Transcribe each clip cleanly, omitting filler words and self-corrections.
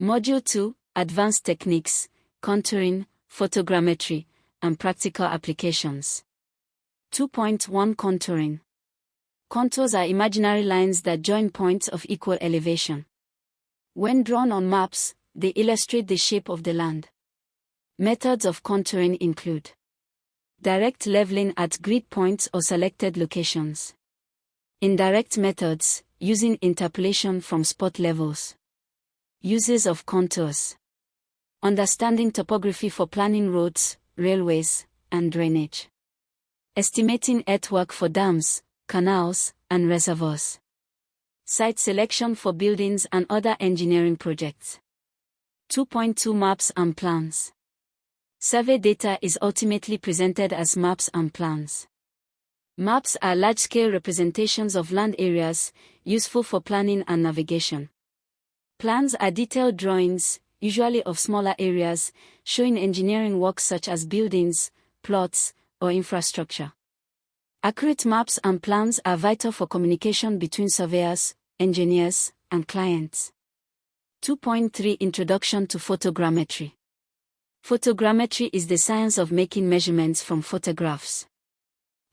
Module 2, Advanced Techniques, Contouring, Photogrammetry, and Practical Applications. 2.1 Contouring. Contours are imaginary lines that join points of equal elevation. When drawn on maps, they illustrate the shape of the land. Methods of contouring include direct leveling at grid points or selected locations. Indirect methods, using interpolation from spot levels. Uses of contours. Understanding topography for planning roads, railways, and drainage. Estimating earthwork for dams, canals, and reservoirs. Site selection for buildings and other engineering projects. 2.2 Maps and plans. Survey data is ultimately presented as maps and plans. Maps are large-scale representations of land areas, useful for planning and navigation. Plans are detailed drawings, usually of smaller areas, showing engineering work such as buildings, plots, or infrastructure. Accurate maps and plans are vital for communication between surveyors, engineers, and clients. 2.3 Introduction to Photogrammetry. Photogrammetry is the science of making measurements from photographs.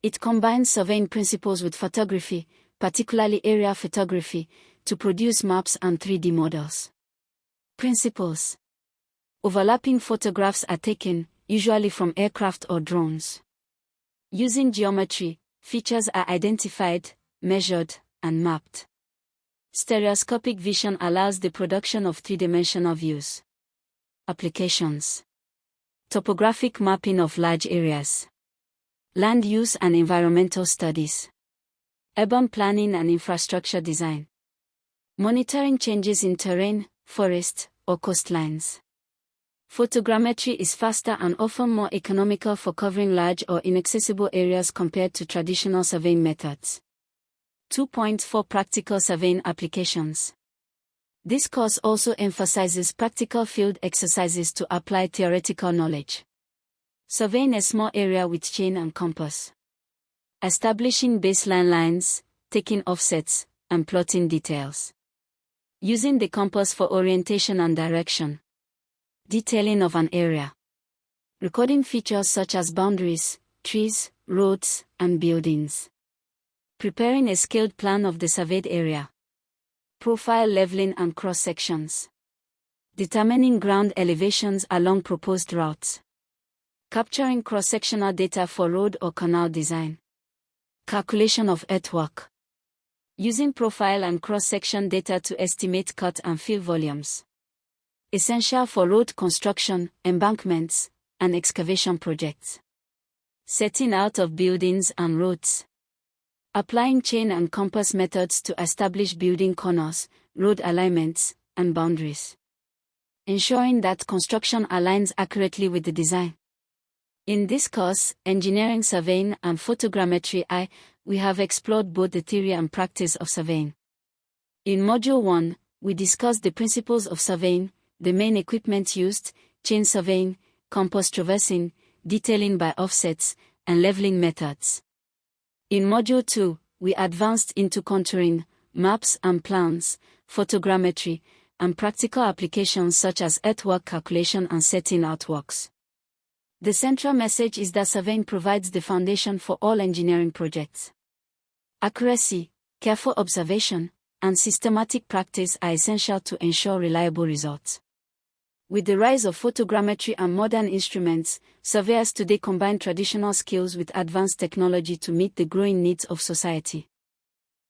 It combines surveying principles with photography, particularly area photography, to produce maps and 3D models. Principles. Overlapping photographs are taken, usually from aircraft or drones. Using geometry, features are identified, measured, and mapped. Stereoscopic vision allows the production of three-dimensional views. Applications. Topographic mapping of large areas. Land use and environmental studies. Urban planning and infrastructure design. Monitoring changes in terrain, forest, or coastlines. Photogrammetry is faster and often more economical for covering large or inaccessible areas compared to traditional surveying methods. 2.4 Practical surveying applications. This course also emphasizes practical field exercises to apply theoretical knowledge. Surveying a small area with chain and compass. Establishing baseline lines, taking offsets, and plotting details. Using the compass for orientation and direction. Detailing of an area. Recording features such as boundaries, trees, roads, and buildings. Preparing a scaled plan of the surveyed area. Profile leveling and cross-sections. Determining ground elevations along proposed routes. Capturing cross-sectional data for road or canal design. Calculation of earthwork. Using profile and cross-section data to estimate cut and fill volumes. Essential for road construction, embankments, and excavation projects. Setting out of buildings and roads. Applying chain and compass methods to establish building corners, road alignments, and boundaries. Ensuring that construction aligns accurately with the design. In this course, Engineering Surveying and Photogrammetry we have explored both the theory and practice of surveying. In Module 1, we discussed the principles of surveying, the main equipment used, chain surveying, compass traversing, detailing by offsets, and leveling methods. In Module 2, we advanced into contouring, maps and plans, photogrammetry, and practical applications such as earthwork calculation and setting out works. The central message is that surveying provides the foundation for all engineering projects. Accuracy, careful observation, and systematic practice are essential to ensure reliable results. With the rise of photogrammetry and modern instruments, surveyors today combine traditional skills with advanced technology to meet the growing needs of society.